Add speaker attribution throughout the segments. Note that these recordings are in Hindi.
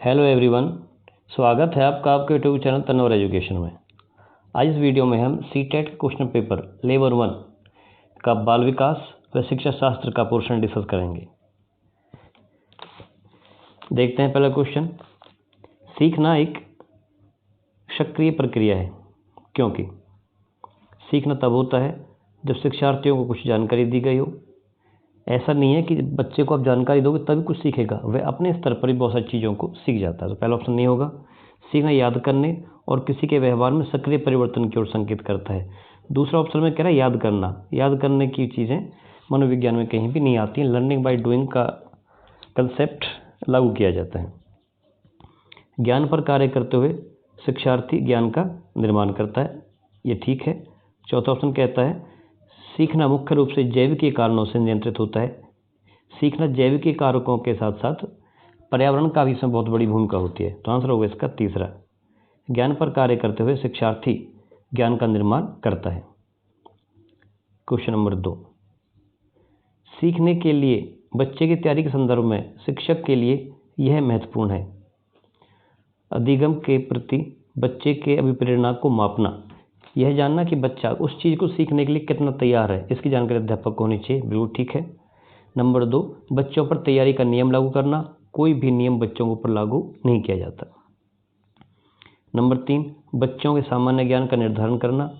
Speaker 1: हेलो एवरीवन, स्वागत है आपका आपके यूट्यूब चैनल तनवर एजुकेशन में। आज इस वीडियो में हम सीटेट क्वेश्चन पेपर लेवल 1 का बाल विकास व शिक्षा शास्त्र का पोर्शन डिस्कस करेंगे। देखते हैं पहला क्वेश्चन। सीखना एक सक्रिय प्रक्रिया है, क्योंकि सीखना तब होता है जब शिक्षार्थियों को कुछ जानकारी दी गई हो। ऐसा नहीं है कि बच्चे को आप जानकारी दोगे तभी कुछ सीखेगा, वह अपने स्तर पर भी बहुत सारी चीज़ों को सीख जाता है। तो पहला ऑप्शन नहीं होगा। सीखना याद करने और किसी के व्यवहार में सक्रिय परिवर्तन की ओर संकेत करता है। दूसरा ऑप्शन में कह रहा है याद करना। याद करने की चीज़ें मनोविज्ञान में कहीं भी नहीं आती हैं। लर्निंग बाय डूइंग का कंसेप्ट लागू किया जाता है। ज्ञान पर कार्य करते हुए शिक्षार्थी ज्ञान का निर्माण करता है, ये ठीक है। चौथा ऑप्शन कहता है सीखना मुख्य रूप से जैविकीय कारणों से नियंत्रित होता है। सीखना जैविकीय कारकों के साथ साथ पर्यावरण का भी इसमें बहुत बड़ी भूमिका होती है। तो आंसर होगा इसका तीसरा। ज्ञान पर कार्य करते हुए शिक्षार्थी ज्ञान का निर्माण करता है। Question number 2। सीखने के लिए बच्चे की तैयारी के संदर्भ में शिक्षक के लिए यह महत्वपूर्ण है। अधिगम के प्रति बच्चे के अभिप्रेरणा को मापना, यह जानना कि बच्चा उस चीज़ को सीखने के लिए कितना तैयार है, इसकी जानकारी अध्यापक को होनी चाहिए। बिल्कुल ठीक है। नंबर 2, बच्चों पर तैयारी का नियम लागू करना। कोई भी नियम बच्चों के ऊपर लागू नहीं किया जाता। नंबर 3, बच्चों के सामान्य ज्ञान का निर्धारण करना।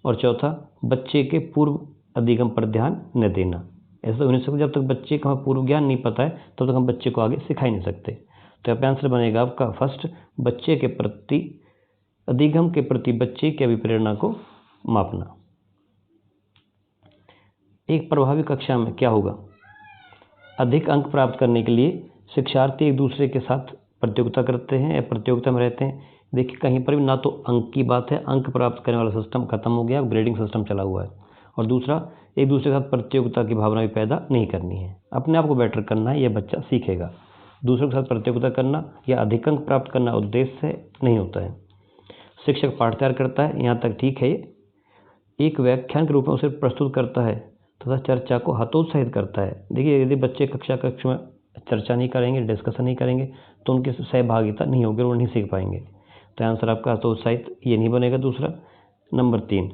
Speaker 1: और चौथा, बच्चे के पूर्व अधिगम पर ध्यान न देना। ऐसा हो नहीं सकता, जब तक बच्चे को पूर्व ज्ञान नहीं पता है तब तक हम बच्चे को आगे सिखा ही नहीं सकते। तो यहाँ पे आंसर बनेगा आपका फर्स्ट, बच्चे के प्रति अधिगम के प्रति बच्चे की अभिप्रेरणा को मापना। एक प्रभावी कक्षा में क्या होगा? अधिक अंक प्राप्त करने के लिए शिक्षार्थी एक दूसरे के साथ प्रतियोगिता करते हैं या प्रतियोगिता में रहते हैं। देखिए कहीं पर भी ना तो अंक की बात है, अंक प्राप्त करने वाला सिस्टम खत्म हो गया, ग्रेडिंग सिस्टम चला हुआ है। और दूसरा, एक दूसरे के साथ प्रतियोगिता की भावना भी पैदा नहीं करनी है। अपने आप को बेटर करना है, यह बच्चा सीखेगा। दूसरों के साथ प्रतियोगिता करना या अधिक अंक प्राप्त करना उद्देश्य से नहीं होता है। शिक्षक पाठ तैयार करता है, यहाँ तक ठीक है। एक व्याख्यान के रूप में उसे प्रस्तुत करता है तथा चर्चा को हतोत्साहित करता है। देखिए यदि बच्चे कक्ष में चर्चा नहीं करेंगे, डिस्कशन नहीं करेंगे तो उनकी सहभागिता नहीं होगी और वो नहीं सीख पाएंगे। तो आंसर आपका हतोत्साहित ये नहीं बनेगा दूसरा। नंबर 3,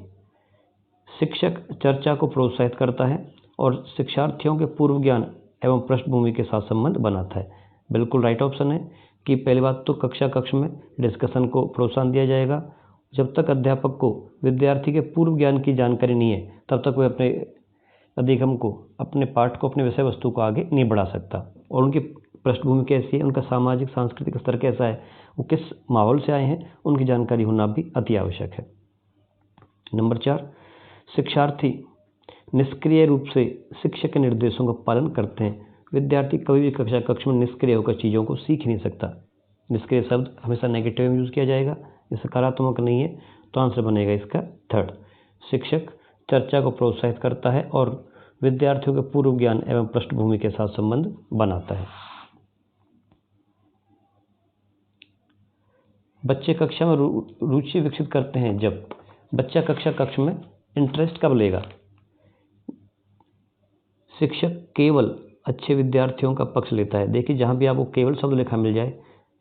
Speaker 1: शिक्षक चर्चा को प्रोत्साहित करता है और शिक्षार्थियों के पूर्व ज्ञान एवं पृष्ठभूमि के साथ संबंध बनाता है। बिल्कुल राइट ऑप्शन है कि पहली बात तो कक्ष में डिस्कशन को प्रोत्साहन दिया जाएगा। जब तक अध्यापक को विद्यार्थी के पूर्व ज्ञान की जानकारी नहीं है तब तक वह अपने अधिगम को, अपने पाठ को, अपने विषय वस्तु को आगे नहीं बढ़ा सकता। और उनकी पृष्ठभूमि कैसी है, उनका सामाजिक सांस्कृतिक स्तर कैसा है, वो किस माहौल से आए हैं, उनकी जानकारी होना भी अति आवश्यक है। नंबर 4, शिक्षार्थी निष्क्रिय रूप से शिक्षक के निर्देशों का पालन करते हैं। विद्यार्थी कभी भी कक्ष में निष्क्रिय होकर चीज़ों को सीख नहीं सकता। निष्क्रिय शब्द हमेशा नेगेटिव में यूज़ किया जाएगा, ये सकारात्मक नहीं है। तो आंसर बनेगा इसका थर्ड। शिक्षक चर्चा को प्रोत्साहित करता है और विद्यार्थियों के पूर्व ज्ञान एवं पृष्ठभूमि के साथ संबंध बनाता है। बच्चे कक्षा में रुचि विकसित करते हैं जब बच्चा कक्ष में इंटरेस्ट कब लेगा? शिक्षक केवल अच्छे विद्यार्थियों का पक्ष लेता है। देखिए जहाँ भी आपको केवल शब्द लिखा मिल जाए,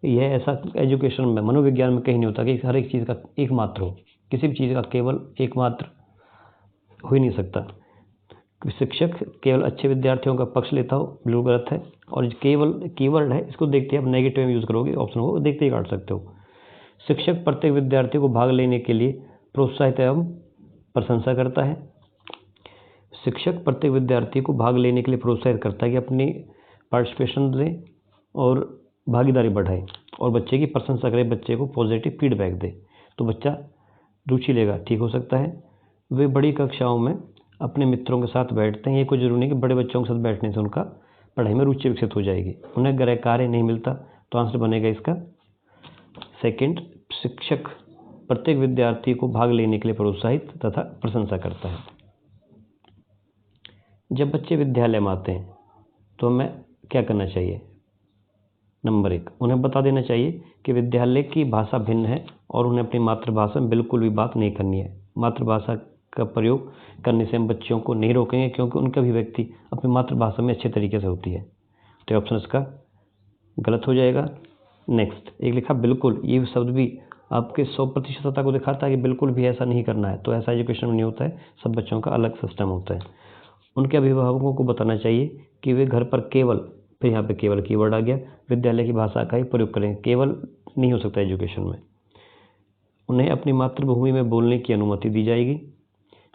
Speaker 1: यह ऐसा एजुकेशन में, मनोविज्ञान में कहीं नहीं होता कि हर एक चीज़ का एकमात्र हो। किसी भी चीज़ का केवल एकमात्र हो ही नहीं सकता। शिक्षक केवल अच्छे विद्यार्थियों का पक्ष लेता हो, बिल्कुल गलत है। और केवल कीवर्ड है, इसको देखते आप नेगेटिव में यूज़ करोगे, ऑप्शन को देखते ही काट सकते हो। शिक्षक प्रत्येक विद्यार्थी को भाग लेने के लिए प्रोत्साहित एवं प्रशंसा करता है। शिक्षक प्रत्येक विद्यार्थी को भाग लेने के लिए प्रोत्साहित करता है कि अपनी पार्टिसिपेशन दें और भागीदारी बढ़ाए और बच्चे की प्रशंसा करे, बच्चे को पॉजिटिव फीडबैक दे तो बच्चा रुचि लेगा। ठीक हो सकता है। वे बड़ी कक्षाओं में अपने मित्रों के साथ बैठते हैं। ये कोई जरूरी नहीं कि बड़े बच्चों के साथ बैठने से उनका पढ़ाई में रुचि विकसित हो जाएगी। उन्हें गृह कार्य नहीं मिलता। तो आंसर बनेगा इसका सेकंड। शिक्षक प्रत्येक विद्यार्थी को भाग लेने के लिए प्रोत्साहित तथा प्रशंसा करता है। जब बच्चे विद्यालय में आते हैं तो हमें क्या करना चाहिए? नंबर 1, उन्हें बता देना चाहिए कि विद्यालय की भाषा भिन्न है और उन्हें अपनी मातृभाषा में बिल्कुल भी बात नहीं करनी है। मातृभाषा का प्रयोग करने से हम बच्चों को नहीं रोकेंगे, क्योंकि उनकी अभिव्यक्ति अपनी मातृभाषा में अच्छे तरीके से होती है। तो ऑप्शन इसका गलत हो जाएगा। नेक्स्ट एक लिखा बिल्कुल, ये शब्द भी आपके 100% को दिखाता है कि बिल्कुल भी ऐसा नहीं करना है। तो ऐसा एजुकेशन में नहीं होता है, सब बच्चों का अलग सिस्टम होता है। उनके अभिभावकों को बताना चाहिए कि वे घर पर केवल, फिर यहाँ पे केवल कीवर्ड आ गया, विद्यालय की भाषा का ही प्रयोग करें। केवल नहीं हो सकता एजुकेशन में। उन्हें अपनी मातृभूमि में बोलने की अनुमति दी जाएगी,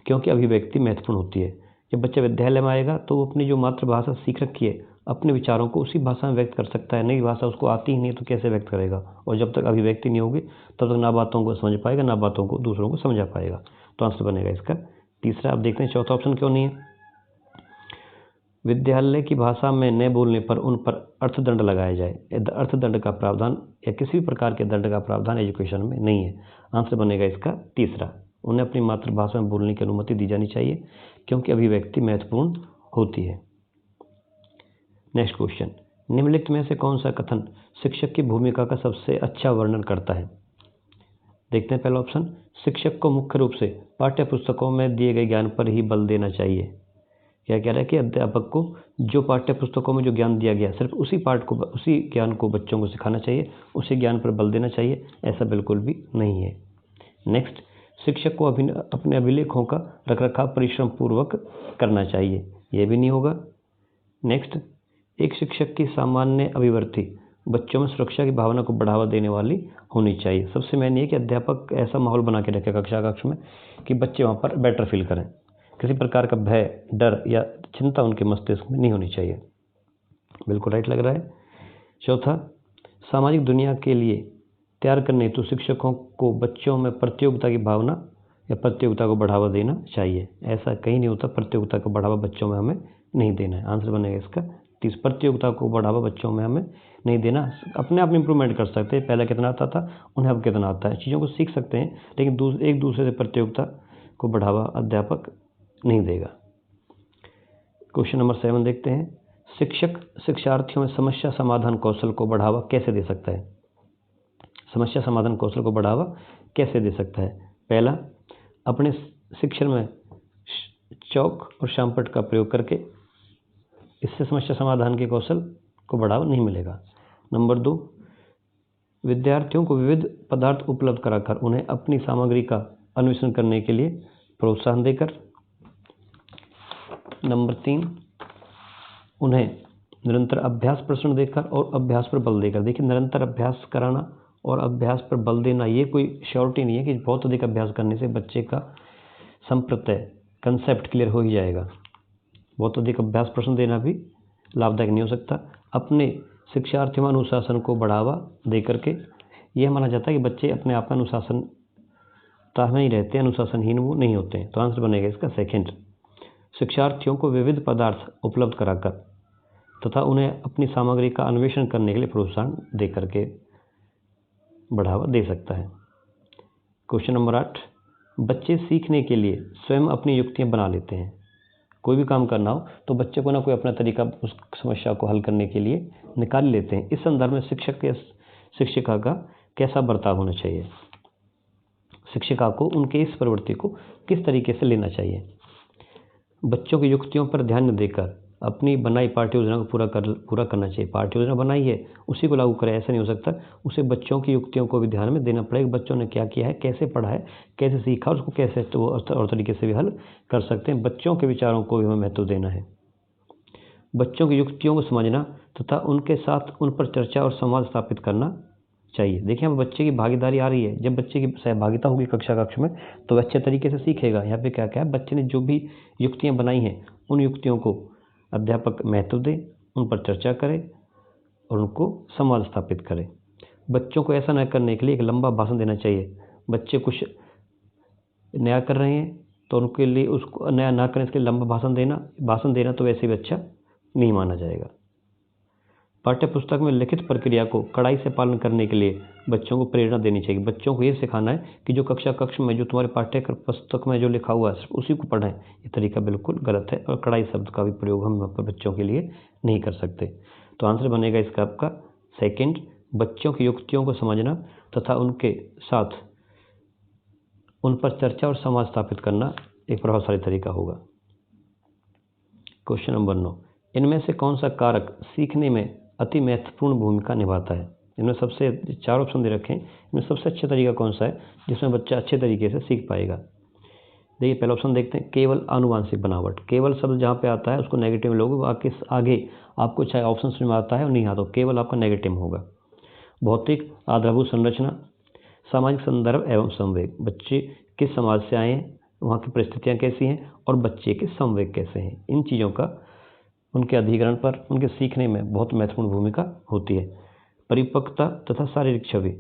Speaker 1: क्योंकि अभिव्यक्ति महत्वपूर्ण होती है। जब बच्चा विद्यालय में आएगा तो वो अपनी जो मातृभाषा सीख रखी है, अपने विचारों को उसी भाषा में व्यक्त कर सकता है। नई भाषा उसको आती ही नहीं तो कैसे व्यक्त करेगा? और जब तक अभिव्यक्ति नहीं होगी तब तक ना बातों को समझ पाएगा, ना बातों को दूसरों को समझा पाएगा। तो आंसर बनेगा इसका तीसरा। अब देखते हैं चौथा ऑप्शन क्यों नहीं है। विद्यालय की भाषा में न बोलने पर उन पर अर्थदंड लगाया जाए। अर्थदंड का प्रावधान या किसी भी प्रकार के दंड का प्रावधान एजुकेशन में नहीं है। आंसर बनेगा इसका तीसरा। उन्हें अपनी मातृभाषा में बोलने की अनुमति दी जानी चाहिए, क्योंकि अभिव्यक्ति महत्वपूर्ण होती है। नेक्स्ट क्वेश्चन, निम्नलिखित में से कौन सा कथन शिक्षक की भूमिका का सबसे अच्छा वर्णन करता है? देखते हैं पहला ऑप्शन, शिक्षक को मुख्य रूप से पाठ्य पुस्तकों में दिए गए ज्ञान पर ही बल देना चाहिए। क्या कह रहा है कि अध्यापक को जो पाठ्य पुस्तकों में जो ज्ञान दिया गया सिर्फ उसी ज्ञान को बच्चों को सिखाना चाहिए, उसी ज्ञान पर बल देना चाहिए। ऐसा बिल्कुल भी नहीं है। नेक्स्ट, शिक्षक को अपने अभिलेखों का रखरखाव परिश्रम पूर्वक करना चाहिए। यह भी नहीं होगा। नेक्स्ट, एक शिक्षक की सामान्य अभिवृत्ति बच्चों में सुरक्षा की भावना को बढ़ावा देने वाली होनी चाहिए। सबसे मेन ये है कि अध्यापक ऐसा माहौल बना के रखे कक्ष में कि बच्चे वहाँ पर बेटर फील करें। किसी प्रकार का भय, डर या चिंता उनके मस्तिष्क में नहीं होनी चाहिए। बिल्कुल राइट लग रहा है। चौथा, सामाजिक दुनिया के लिए तैयार करने हेतु शिक्षकों को बच्चों में प्रतियोगिता की भावना या प्रतियोगिता को बढ़ावा देना चाहिए। ऐसा कहीं नहीं होता, प्रतियोगिता को बढ़ावा बच्चों में हमें नहीं देना है। आंसर बनेगा इसका प्रतियोगिता को बढ़ावा बच्चों में हमें नहीं देना। अपने आप इंप्रूवमेंट कर सकते हैं। पहले कितना आता था, उन्हें अब कितना आता है। चीज़ों को सीख सकते हैं, लेकिन एक दूसरे से प्रतियोगिता को बढ़ावा अध्यापक नहीं देगा। क्वेश्चन नंबर 7 देखते हैं, शिक्षक शिक्षार्थियों में समस्या समाधान कौशल को बढ़ावा कैसे दे सकता है? समस्या समाधान कौशल को बढ़ावा कैसे दे सकता है? पहला, अपने शिक्षण में चौक और शामपट का प्रयोग करके। इससे समस्या समाधान के कौशल को बढ़ावा नहीं मिलेगा। नंबर 2, विद्यार्थियों को विविध पदार्थ उपलब्ध कराकर उन्हें अपनी सामग्री का अन्वेषण करने के लिए प्रोत्साहन देकर। नंबर 3, उन्हें निरंतर अभ्यास प्रश्न देकर और अभ्यास पर बल देकर। देखिए, निरंतर अभ्यास कराना और अभ्यास पर बल देना ये कोई श्योरिटी नहीं है कि बहुत अधिक अभ्यास करने से बच्चे का संप्रत्यय कंसेप्ट क्लियर हो ही जाएगा। बहुत अधिक अभ्यास प्रश्न देना भी लाभदायक नहीं हो सकता। अपने शिक्षार्थियों में अनुशासन को बढ़ावा दे करके यह माना जाता है कि बच्चे अपने आप में अनुशासनता में ही रहते हैं, अनुशासनहीन वो नहीं होते हैं। तो आंसर बनेगा इसका सेकंड। शिक्षार्थियों को विविध पदार्थ उपलब्ध कराकर तथा उन्हें अपनी सामग्री का अन्वेषण करने के लिए प्रोत्साहन दे करके बढ़ावा दे सकता है। क्वेश्चन नंबर 8, बच्चे सीखने के लिए स्वयं अपनी युक्तियां बना लेते हैं। कोई भी काम करना हो तो बच्चे को ना कोई अपना तरीका उस समस्या को हल करने के लिए निकाल लेते हैं। इस संदर्भ में शिक्षक या शिक्षिका का कैसा बर्ताव होना चाहिए? शिक्षिका को उनके इस प्रवृत्ति को किस तरीके से लेना चाहिए? बच्चों की युक्तियों पर ध्यान न देकर अपनी बनाई पाठ्य योजना को पूरा करना चाहिए। पाठ्य योजना बनाई है उसी को लागू करें, ऐसा नहीं हो सकता। उसे बच्चों की युक्तियों को भी ध्यान में देना पड़ेगा। बच्चों ने क्या किया है, कैसे पढ़ा है, कैसे सीखा, उसको कैसे तो और तरीके से भी हल कर सकते हैं। बच्चों के विचारों को भी हमें महत्व देना है। बच्चों की युक्तियों को समझना तथा उनके साथ उन पर चर्चा और संवाद स्थापित करना चाहिए। देखिए, यहाँ बच्चे की भागीदारी आ रही है। जब बच्चे की सहभागिता होगी कक्ष में तो अच्छे तरीके से सीखेगा। यहाँ पे क्या क्या है, बच्चे ने जो भी युक्तियाँ बनाई हैं उन युक्तियों को अध्यापक महत्व दे, उन पर चर्चा करे और उनको संवाद स्थापित करे। बच्चों को ऐसा न करने के लिए एक लंबा भाषण देना चाहिए। बच्चे कुछ नया कर रहे हैं तो उनके लिए उसको नया ना करने के लिए लंबा भाषण देना तो वैसे भी अच्छा नहीं माना जाएगा। पाठ्य पुस्तक में लिखित प्रक्रिया को कड़ाई से पालन करने के लिए बच्चों को प्रेरणा देनी चाहिए। बच्चों को ये सिखाना है कि जो कक्ष में जो तुम्हारे पाठ्य पुस्तक में जो लिखा हुआ है उसी को पढ़ें। ये तरीका बिल्कुल गलत है और कड़ाई शब्द का भी प्रयोग हम यहाँ पर बच्चों के लिए नहीं कर सकते। तो आंसर बनेगा इसका आपका सेकंड। बच्चों की युक्तियों को समझना तथा उनके साथ उन पर चर्चा और संवाद स्थापित करना एक प्रभावशाली तरीका होगा। क्वेश्चन नंबर 9, इनमें से कौन सा कारक सीखने में अति महत्वपूर्ण भूमिका निभाता है? इनमें सबसे 4 ऑप्शन दे रखे हैं, इनमें सबसे अच्छा तरीका कौन सा है जिसमें बच्चा अच्छे तरीके से सीख पाएगा। देखिए पहला ऑप्शन देखते हैं, केवल आनुवांशिक बनावट। केवल शब्द जहाँ पे आता है उसको नेगेटिव में लोगे, आगे आपको चाहे ऑप्शन में आता है और नहीं आता, तो केवल आपका नेगेटिव होगा। भौतिक आधारभूत संरचना, सामाजिक संदर्भ एवं संवेग, बच्चे किस समाज से आए हैं, वहाँ की परिस्थितियाँ कैसी हैं और बच्चे के संवेग कैसे हैं, इन चीज़ों का उनके अधिग्रहण पर, उनके सीखने में बहुत महत्वपूर्ण भूमिका होती है। परिपक्वता तथा शारीरिक छवि,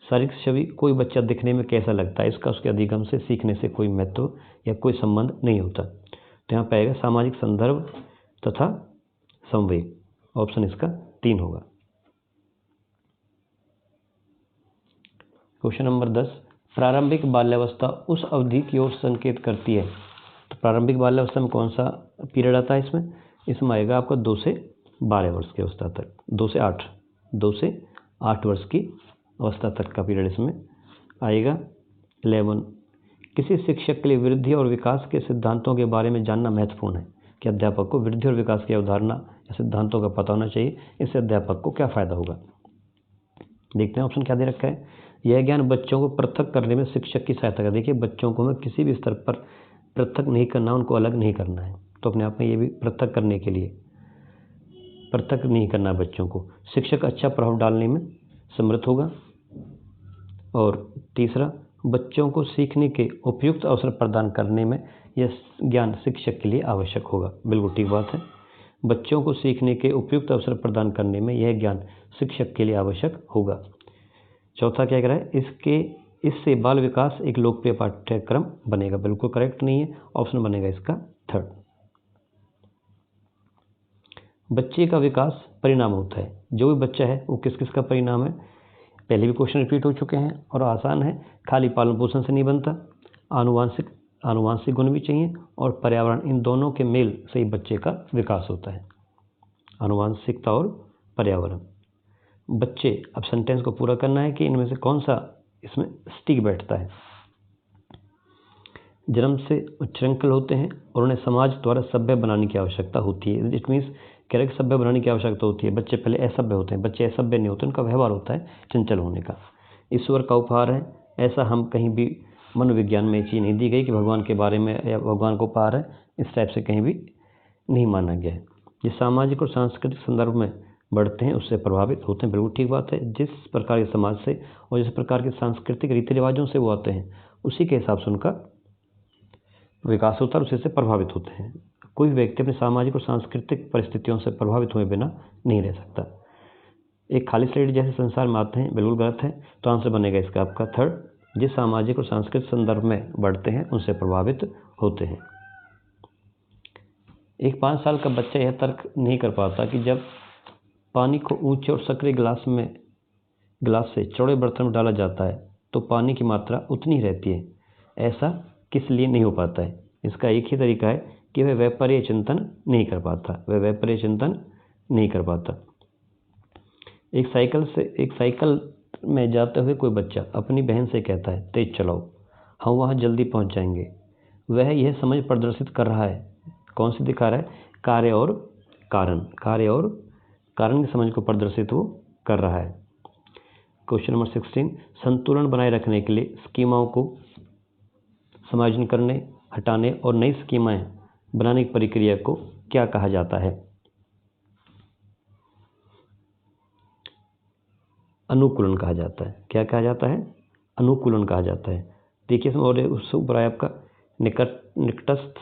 Speaker 1: शारीरिक छवि कोई बच्चा दिखने में कैसा लगता है, इसका उसके अधिगम से, सीखने से कोई महत्व या कोई संबंध नहीं होता। तो यहाँ पे आएगा सामाजिक संदर्भ तथा संवेग, ऑप्शन इसका 3 होगा। क्वेश्चन नंबर 10, प्रारंभिक बाल्यावस्था उस अवधि की ओर संकेत करती है। तो प्रारंभिक बाल्यावस्था में कौन सा पीरियड आता है इसमें आएगा आपका 2 से 12 वर्ष की अवस्था तक, 2 से 8 वर्ष की अवस्था तक का पीरियड इसमें आएगा। 11, किसी शिक्षक के लिए वृद्धि और विकास के सिद्धांतों के बारे में जानना महत्वपूर्ण है कि अध्यापक को वृद्धि और विकास की अवधारणा या सिद्धांतों का पता होना चाहिए, इससे अध्यापक को क्या फ़ायदा होगा। देखते हैं ऑप्शन क्या दे रखा है। यह ज्ञान बच्चों को पृथक करने में शिक्षक की सहायता कर। देखिए बच्चों को हमें किसी भी स्तर पर पृथक नहीं करना, उनको अलग नहीं करना है, तो अपने आप में ये भी पृथक करने के लिए पृथक नहीं करना बच्चों को। शिक्षक अच्छा प्रभाव डालने में समर्थ होगा। और तीसरा, बच्चों को सीखने के उपयुक्त अवसर प्रदान करने में यह ज्ञान शिक्षक के लिए आवश्यक होगा। बिल्कुल ठीक बात है, बच्चों को सीखने के उपयुक्त अवसर प्रदान करने में यह ज्ञान शिक्षक के लिए आवश्यक होगा। चौथा क्या कह रहा है, इससे बाल विकास एक लोकप्रिय पाठ्यक्रम बनेगा। बिल्कुल करेक्ट नहीं है, ऑप्शन बनेगा इसका 3rd। बच्चे का विकास परिणाम होता है। जो भी बच्चा है वो किस किस का परिणाम है, पहले भी क्वेश्चन रिपीट हो चुके हैं और आसान है। खाली पालन पोषण से नहीं बनता, आनुवांशिक गुण भी चाहिए और पर्यावरण, इन दोनों के मेल से ही बच्चे का विकास होता है, आनुवांशिकता और पर्यावरण। बच्चे, अब सेंटेंस को पूरा करना है कि इनमें से कौन सा इसमें स्टिक बैठता है। जन्म से उच्छृंखल होते हैं और उन्हें समाज द्वारा सभ्य बनाने की आवश्यकता होती है। इट मीन्स कैरेक्टर सभ्य बनाने की आवश्यकता होती है। बच्चे पहले असभ्य होते हैं, बच्चे असभ्य नहीं होते, उनका व्यवहार होता है चंचल होने का। ईश्वर का उपहार है, ऐसा हम कहीं भी मनोविज्ञान में ये चीज़ नहीं दी गई कि भगवान के बारे में या भगवान को उपहार है, इस टाइप से कहीं भी नहीं माना गया है। ये सामाजिक और सांस्कृतिक संदर्भ में बढ़ते हैं, उससे प्रभावित होते हैं। बिल्कुल ठीक बात है, जिस प्रकार के समाज से और जिस प्रकार के सांस्कृतिक रीति रिवाजों से वो आते हैं उसी के हिसाब से उनका विकास होता है, उसी से प्रभावित होते हैं। कोई व्यक्ति अपने सामाजिक और सांस्कृतिक परिस्थितियों से प्रभावित हुए बिना नहीं रह सकता। एक खाली स्लेट जैसे संसार में आते हैं, बिल्कुल गलत है, तो आंसर बनेगा इसका आपका 3rd, जिस सामाजिक और सांस्कृतिक संदर्भ में बढ़ते हैं उनसे प्रभावित होते हैं। एक 5 साल का बच्चा यह तर्क नहीं कर पाता कि जब पानी को ऊंचे और सक्रिय गिलास से चौड़े बर्तन में डाला जाता है तो पानी की मात्रा उतनी ही रहती है। ऐसा किस लिए नहीं हो पाता है? इसका एक ही तरीका है कि वह व्यापारीय चिंतन नहीं कर पाता। एक साइकिल में जाते हुए कोई बच्चा अपनी बहन से कहता है, तेज चलाओ, हम वहाँ जल्दी पहुँच जाएंगे। वह यह समझ प्रदर्शित कर रहा है, कौन सी दिखा रहा है, कार्य और कारण की समझ को प्रदर्शित वो कर रहा है। क्वेश्चन नंबर 16, संतुलन बनाए रखने के लिए स्कीमाओं को समायोजन करने, हटाने और नई स्कीमाएं बनाने की प्रक्रिया को क्या कहा जाता है? अनुकूलन कहा जाता है। क्या कहा जाता है? अनुकूलन कहा जाता है। देखिए इसमें और उससे ऊपर आया आपका निकटस्थ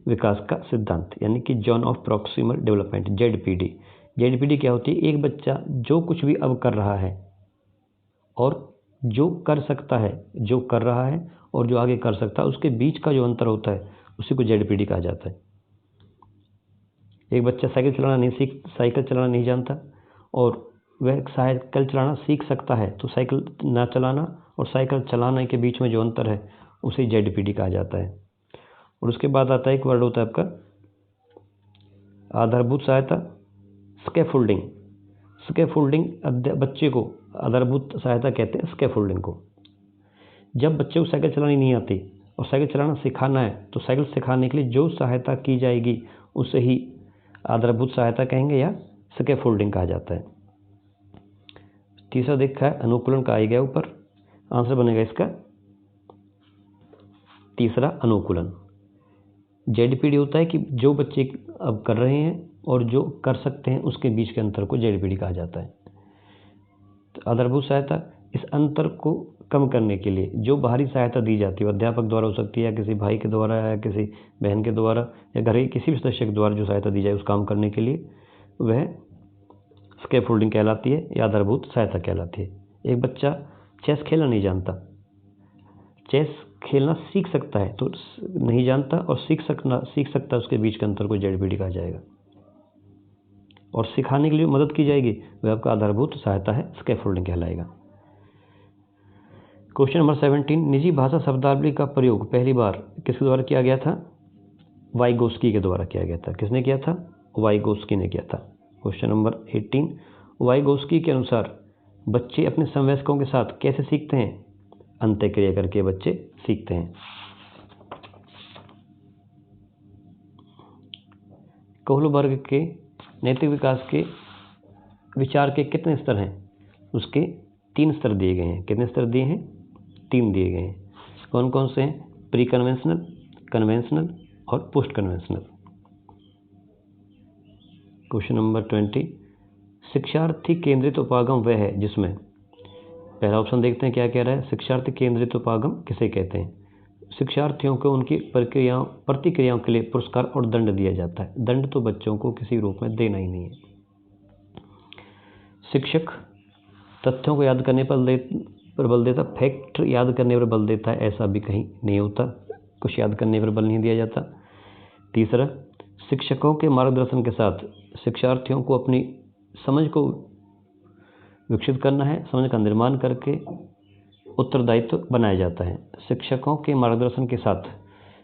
Speaker 1: विकास का सिद्धांत, यानी कि zone of proximal development, ZPD क्या होती है? एक बच्चा जो कुछ भी अब कर रहा है और जो कर सकता है, जो कर रहा है और जो आगे कर सकता है, उसके बीच का जो अंतर होता है उसी को जेडपीडी कहा जाता है। एक बच्चा साइकिल चलाना नहीं जानता और वह साइकिल चलाना सीख सकता है, तो साइकिल ना चलाना और साइकिल चलाने के बीच में जो अंतर है उसे जेडपीडी कहा जाता है। और उसके बाद आता है एक वर्ड होता है आपका आधारभूत सहायता, स्कैफोल्डिंग। बच्चे को आधारभूत सहायता कहते हैं, स्कैफोल्डिंग को। जब बच्चे को साइकिल चलानी नहीं आती और साइकिल चलाना सिखाना है तो साइकिल सिखाने के लिए जो सहायता की जाएगी उसे ही आधारभूत सहायता कहेंगे या स्कैफोल्डिंग कहा जाता है। तीसरा देखा है अनुकूलन का आ गया ऊपर, आंसर बनेगा इसका तीसरा अनुकूलन। जेडपीडी होता है कि जो बच्चे अब कर रहे हैं और जो कर सकते हैं उसके बीच के अंतर को जेडपीडी कहा जाता है। तो आधारभूत सहायता, इस अंतर को कम करने के लिए जो बाहरी सहायता दी जाती है, अध्यापक द्वारा हो सकती है या किसी भाई के द्वारा या किसी बहन के द्वारा या घर के किसी भी सदस्य के द्वारा जो सहायता दी जाए उस काम करने के लिए, वह स्कैफोल्डिंग कहलाती है या आधारभूत सहायता कहलाती है। एक बच्चा चेस खेलना नहीं जानता, चेस खेलना सीख सकता है, तो नहीं जानता और सीख सकता है, उसके बीच के अंतर को जेडपीडी कहा जाएगा। और सिखाने के लिए मदद की जाएगी वह आपका आधारभूत सहायता है, स्कैफोल्डिंग कहलाएगा। क्वेश्चन नंबर 17, निजी भाषा शब्दावली का प्रयोग पहली बार किसके द्वारा किया गया था? वाइगोस्की के द्वारा किया गया था। किसने किया था? वाइगोस्की ने किया था। क्वेश्चन नंबर 18, वाइगोस्की के अनुसार बच्चे अपने समवयस्कों के साथ कैसे सीखते हैं? अंत्यक्रिया करके बच्चे सीखते हैं। कोहलबर्ग के नैतिक विकास के विचार के कितने स्तर हैं? उसके 3 स्तर दिए गए हैं। कितने स्तर दिए हैं? 3 दिए गए हैं। कौन कौन से हैं? प्री कन्वेंशनल, कन्वेंशनल और पोस्ट कन्वेंशनल। क्वेश्चन नंबर 20, शिक्षार्थी केंद्रित उपागम वह है जिसमें, पहला ऑप्शन देखते हैं क्या कह रहा है, शिक्षार्थी केंद्रित उपागम किसे कहते हैं? शिक्षार्थियों को उनकी प्रतिक्रियाओं के लिए पुरस्कार और दंड दिया जाता है। दंड तो बच्चों को किसी रूप में देना ही नहीं है। शिक्षक तथ्यों को याद करने पर बल देता, फैक्ट याद करने पर बल देता है, ऐसा भी कहीं नहीं होता, कुछ याद करने पर बल नहीं दिया जाता। तीसरा, शिक्षकों के मार्गदर्शन के साथ शिक्षार्थियों को अपनी समझ को विकसित करना है, समझ का निर्माण करके उत्तरदायित्व बनाया जाता है। शिक्षकों के मार्गदर्शन के साथ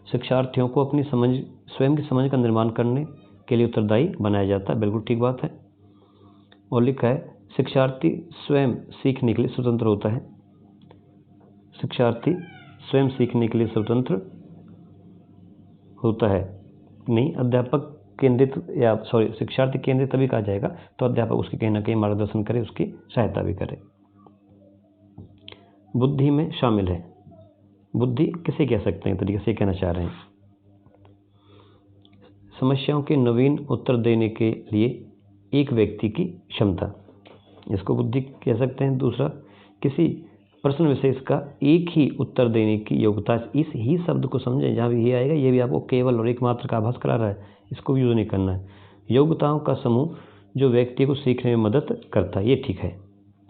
Speaker 1: शिक्षार्थियों को अपनी स्वयं की समझ का निर्माण करने के लिए उत्तरदायी बनाया जाता है। बिल्कुल ठीक बात है। और लिखा है शिक्षार्थी स्वयं सीखने के लिए स्वतंत्र होता है। शिक्षार्थी स्वयं सीखने के लिए स्वतंत्र होता है। नहीं, अध्यापक केंद्रित या शिक्षार्थी केंद्रित तभी कहा जाएगा तो अध्यापक उसकी कहीं ना कहीं मार्गदर्शन करे, उसकी सहायता भी करे। बुद्धि में शामिल है। बुद्धि किसे कह सकते हैं तरीके से कहना चाह रहे हैं? समस्याओं के नवीन उत्तर देने के लिए एक व्यक्ति की क्षमता, इसको बुद्धि कह सकते हैं। दूसरा, किसी प्रश्न विशेष का एक ही उत्तर देने की योग्यता। इस ही शब्द को समझें, जहाँ भी ये आएगा ये भी आपको केवल और एकमात्र का आभास करा रहा है, इसको भी यूज नहीं करना है। योग्यताओं का समूह जो व्यक्ति को सीखने में मदद करता है, ये ठीक है।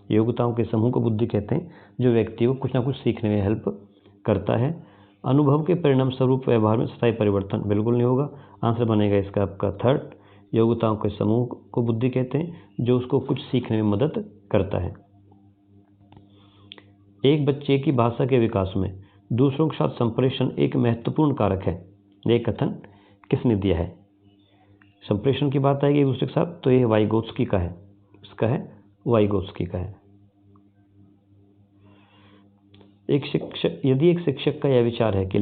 Speaker 1: योग्यताओं के समूह को बुद्धि कहते हैं जो व्यक्ति को कुछ ना कुछ सीखने में हेल्प करता है। अनुभव के परिणाम स्वरूप व्यवहार में स्थायी परिवर्तन बिल्कुल नहीं होगा। आंसर बनेगा इसका आपका थर्ड। योग्यताओं के समूह को बुद्धि कहते हैं जो उसको कुछ सीखने में मदद करता है। एक बच्चे की भाषा के विकास में दूसरों के साथ संप्रेषण एक महत्वपूर्ण कारक है। यह कथन किसने दिया है? संप्रेषण की बात आएगी एक दूसरे के साथ तो यह वाइगोत्स्की का है। इसका है वाइगोत्स्की का है। यदि एक शिक्षक का यह विचार है कि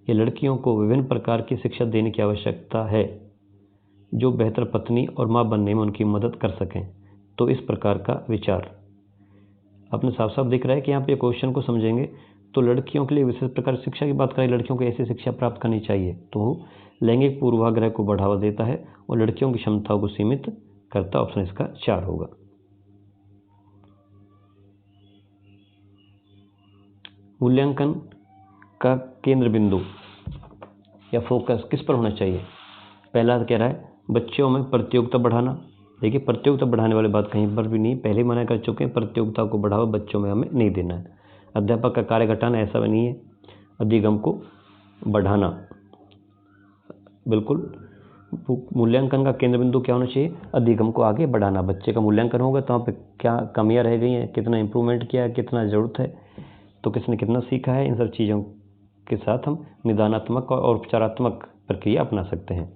Speaker 1: लड़कियों को विभिन्न प्रकार की शिक्षा देने की आवश्यकता है जो बेहतर पत्नी और माँ बनने में उनकी मदद कर सकें, तो इस प्रकार का विचार अपने साफ साफ दिख रहा है कि यहाँ पे क्वेश्चन को समझेंगे तो लड़कियों के लिए विशेष प्रकार की शिक्षा की बात करें, लड़कियों को ऐसी शिक्षा प्राप्त करनी चाहिए तो लैंगिक पूर्वाग्रह को बढ़ावा देता है और लड़कियों की क्षमताओं को सीमित करता। ऑप्शन इसका 4 होगा। मूल्यांकन का केंद्र बिंदु या फोकस किस पर होना चाहिए? पहला कह रहा है बच्चों में प्रतियोगिता बढ़ाना। देखिए, प्रतियोगिता बढ़ाने वाली बात कहीं पर भी नहीं, पहले मना कर चुके हैं। प्रतियोगिता को बढ़ावा बच्चों में हमें नहीं देना है। अध्यापक का कार्य घटाना ऐसा भी नहीं है। अधिगम को बढ़ाना, बिल्कुल। मूल्यांकन का केंद्र बिंदु क्या होना चाहिए? अधिगम को आगे बढ़ाना। बच्चे का मूल्यांकन होगा तो वहाँ पे क्या कमियां रह गई हैं, कितना इंप्रूवमेंट किया है, कितना ज़रूरत है, तो किसने कितना सीखा है, इन सब चीज़ों के साथ हम निदानात्मक और उपचारात्मक प्रक्रिया अपना सकते हैं।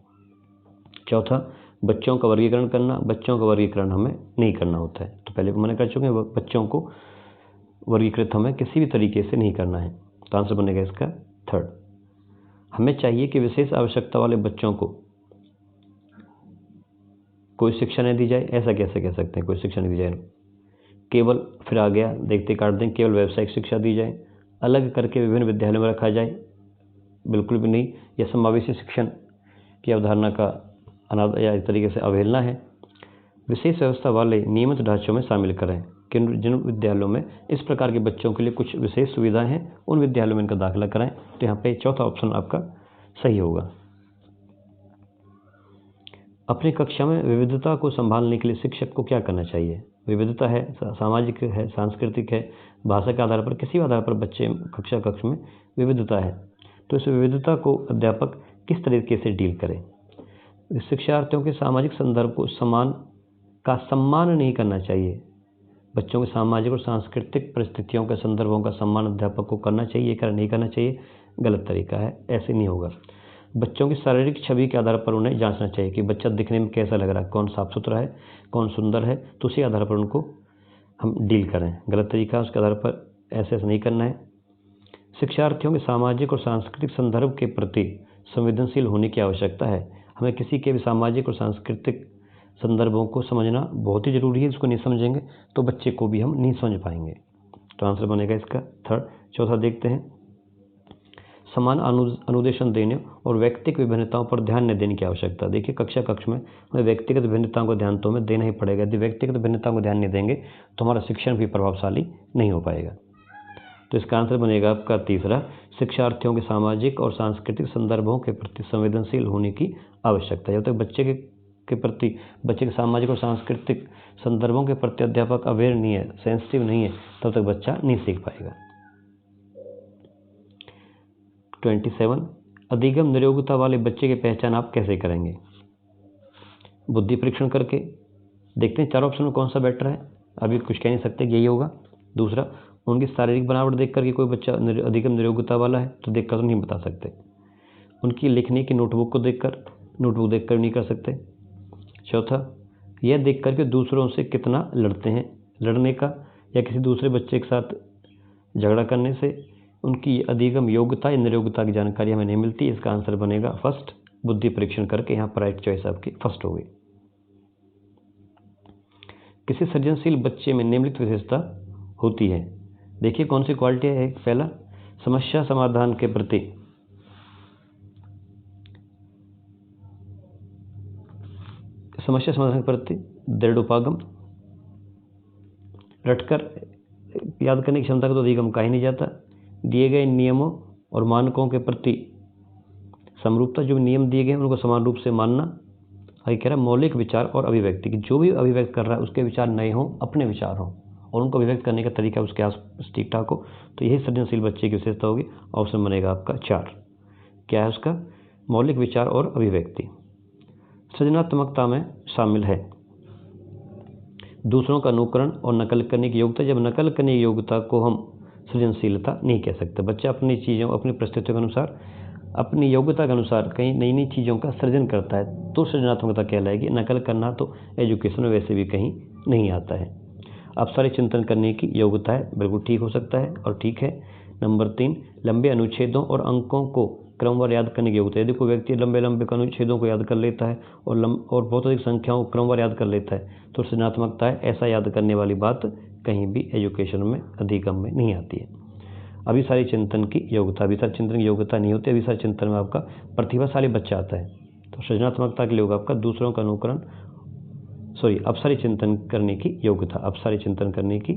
Speaker 1: चौथा, बच्चों का वर्गीकरण करना। बच्चों का वर्गीकरण हमें नहीं करना होता है, तो पहले मना कर चुके हैं। बच्चों को वर्गीकृत हमें किसी भी तरीके से नहीं करना है, तो आंसर बनेगा इसका थर्ड। हमें चाहिए कि विशेष आवश्यकता वाले बच्चों को कोई शिक्षा नहीं दी जाए, ऐसा कैसे कह सकते हैं कोई शिक्षा नहीं दी जाए। केवल फिर आ गया देखते काट दें, केवल व्यावसायिक शिक्षा दी जाए, अलग करके विभिन्न विद्यालयों में रखा जाए, बिल्कुल भी नहीं। यह समावेशी शिक्षण की अवधारणा का अनादर या इस तरीके से अवहेलना है। विशेष व्यवस्था वाले नियमित ढांचों में शामिल करें। जिन विद्यालयों में इस प्रकार के बच्चों के लिए कुछ विशेष सुविधाएं हैं, उन विद्यालयों में इनका दाखिला कराएं। तो यहाँ पे चौथा ऑप्शन आपका सही होगा। अपनी कक्षा में विविधता को संभालने के लिए शिक्षक को क्या करना चाहिए। विविधता है, सामाजिक है, सांस्कृतिक है, भाषा के आधार पर, किसी भी आधार पर बच्चे कक्ष में विविधता है, तो इस विविधता को अध्यापक किस तरीके से डील करें। शिक्षार्थियों के सामाजिक संदर्भ को सम्मान नहीं करना चाहिए। बच्चों के सामाजिक और सांस्कृतिक परिस्थितियों के संदर्भों का सम्मान अध्यापक को करना चाहिए, क्या नहीं करना चाहिए, गलत तरीका है, ऐसे नहीं होगा। बच्चों की शारीरिक छवि के आधार पर उन्हें जांचना चाहिए कि बच्चा दिखने में कैसा लग रहा है, कौन साफ सुथरा है, कौन सुंदर है, तो उसी आधार पर उनको हम डील करें। गलत तरीका, उसके आधार पर ऐसे नहीं करना है। शिक्षार्थियों के सामाजिक और सांस्कृतिक संदर्भ के प्रति संवेदनशील होने की आवश्यकता है। हमें किसी के भी सामाजिक और सांस्कृतिक संदर्भों को समझना बहुत ही जरूरी है। इसको नहीं समझेंगे तो बच्चे को भी हम नहीं समझ पाएंगे। तो आंसर बनेगा इसका थर्ड। चौथा देखते हैं, समान अनुदेशन देने और व्यक्तिगत विभिन्नताओं पर ध्यान न देने की आवश्यकता। देखिए कक्ष में हमें व्यक्तिगत विभिन्नताओं को ध्यान तो हमें देना ही पड़ेगा। यदि व्यक्तिगत विभिन्नताओं को ध्यान नहीं देंगे तो हमारा शिक्षण भी प्रभावशाली नहीं हो पाएगा। तो इसका आंसर बनेगा आपका तीसरा, शिक्षार्थियों के सामाजिक और सांस्कृतिक संदर्भों के प्रति संवेदनशील होने की आवश्यकता। जब तक बच्चे के सामाजिक और सांस्कृतिक संदर्भों के प्रति अध्यापक अवेयर नहीं है, सेंसिटिव नहीं है, तब तक बच्चा नहीं सीख पाएगा। 27, अधिगम निरोगता वाले बच्चे की पहचान आप कैसे करेंगे। बुद्धि परीक्षण करके देखते हैं चार ऑप्शन में कौन सा बेटर है। अभी कुछ कह नहीं सकते यही होगा। दूसरा, उनकी शारीरिक बनावट देख कर कि कोई बच्चा अधिगम निरोगता वाला है तो देख कर तो नहीं बता सकते। उनकी लिखने की नोटबुक देखकर नहीं कर सकते। चौथा, यह देख कर के दूसरों से कितना लड़ते हैं, लड़ने का या किसी दूसरे बच्चे के साथ झगड़ा करने से उनकी अधिगम योग्यता या निरोगता की जानकारी हमें नहीं मिलती। इसका आंसर बनेगा फर्स्ट, बुद्धि परीक्षण करके। यहाँ पर राइट चॉइस आपकी फर्स्ट होगी। किसी सृजनशील बच्चे में निम्नलिखित विशेषता होती है। देखिए कौन सी क्वालिटी है। पहला, समस्या समाधान के प्रति दृढ़ोपागम, रटकर याद करने की क्षमता को तो अधिगम कहा ही नहीं जाता। दिए गए नियमों और मानकों के प्रति समरूपता, जो नियम दिए गए हैं उनको समान रूप से मानना। आगे कह रहा है मौलिक विचार और अभिव्यक्ति, की जो भी अभिव्यक्त कर रहा है उसके विचार नए हों, अपने विचार हों और उनको अभिव्यक्त करने का तरीका उसके आस ठीक ठाक हो। तो यही सृजनशील बच्चे की विशेषता होगी। ऑप्शन बनेगा आपका 4। क्या है उसका, मौलिक विचार और अभिव्यक्ति। सृजनात्मकता में शामिल है दूसरों का अनुकरण और नकल करने की योग्यता। जब नकल करने की योग्यता को हम सृजनशीलता नहीं कह सकते। बच्चा अपनी चीज़ों, अपनी परिस्थितियों के अनुसार, अपनी योग्यता के अनुसार कहीं नई नई चीज़ों का सृजन करता है तो सृजनात्मकता कहलाएगी। नकल करना तो एजुकेशन में वैसे भी कहीं नहीं आता है। अब सारे चिंतन करने की योग्यता है, बिल्कुल ठीक हो सकता है और ठीक है। नंबर 3, लंबे अनुच्छेदों और अंकों को क्रमवार याद करने की योग्यता है। यदि कोई व्यक्ति लंबे अनुच्छेदों को याद कर लेता है और बहुत अधिक संख्याओं को क्रमवार याद कर लेता है तो सृजनात्मकता है। ऐसा याद करने वाली बात कहीं भी एजुकेशन में, अधिगम में नहीं आती है। अभी सारी चिंतन की योग्यता, अभी सारी चिंतन की योग्यता नहीं होती। अभी सारी चिंतन में आपका प्रतिभाशाली बच्चा आता है। तो सृजनात्मकता के लिए होगा आपका दूसरों का अनुकरण, अब सारी चिंतन करने की योग्यता, अब सारी चिंतन करने की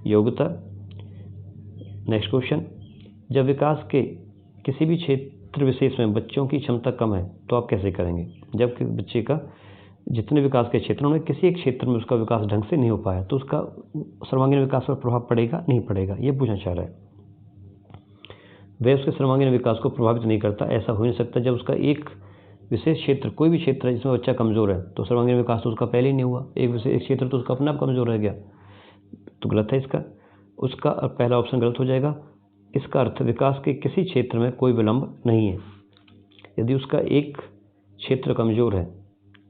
Speaker 1: योग्यता। नेक्स्ट क्वेश्चन, जब विकास के किसी भी क्षेत्र विशेष में बच्चों की क्षमता कम है तो आप कैसे करेंगे। जब बच्चे का जितने विकास के क्षेत्रों में किसी एक क्षेत्र में उसका विकास ढंग से नहीं हो पाया तो उसका सर्वांगीण विकास पर प्रभाव पड़ेगा नहीं पड़ेगा, ये पूछना चाह रहा है। वह उसके सर्वांगीण विकास को प्रभावित नहीं करता, ऐसा हो नहीं सकता। जब उसका एक विशेष क्षेत्र, कोई भी क्षेत्र है जिसमें बच्चा कमज़ोर है तो सर्वांगीण विकास तो उसका पहले ही नहीं हुआ। एक विशेष क्षेत्र तो उसका अपने आप कमज़ोर रह गया, तो गलत है इसका। उसका पहला ऑप्शन गलत हो जाएगा। इसका अर्थ विकास के किसी क्षेत्र में कोई विलंब नहीं है। यदि उसका एक क्षेत्र कमज़ोर है,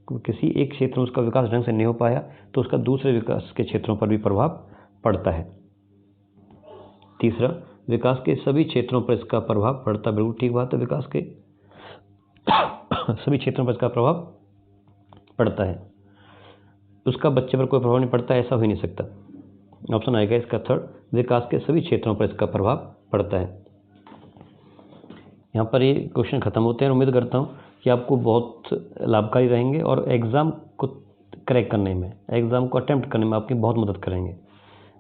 Speaker 1: किसी एक क्षेत्र में उसका विकास ढंग से नहीं हो पाया तो उसका दूसरे विकास के क्षेत्रों पर भी प्रभाव पड़ता है। तीसरा, विकास के सभी क्षेत्रों पर इसका प्रभाव पड़ता है। बिल्कुल ठीक बात है, विकास के सभी क्षेत्रों पर इसका प्रभाव पड़ता है। उसका बच्चे पर कोई प्रभाव नहीं पड़ता, ऐसा हो ही नहीं सकता। ऑप्शन आएगा इसका थर्ड, विकास के सभी क्षेत्रों पर इसका प्रभाव पड़ता है। यहाँ पर ये क्वेश्चन खत्म होते हैं। उम्मीद करता हूँ कि आपको बहुत लाभकारी रहेंगे और एग्ज़ाम को क्रैक करने में, एग्ज़ाम को अटेम्प्ट करने में आपकी बहुत मदद करेंगे।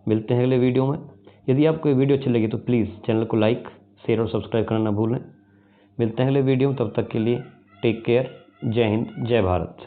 Speaker 1: मिलते हैं अगले वीडियो में। यदि आपको ये वीडियो अच्छी लगी तो प्लीज़ चैनल को लाइक, शेयर और सब्सक्राइब करना ना भूलें। मिलते हैं अगले वीडियो में, तब तक के लिए टेक केयर। जय हिंद, जय भारत।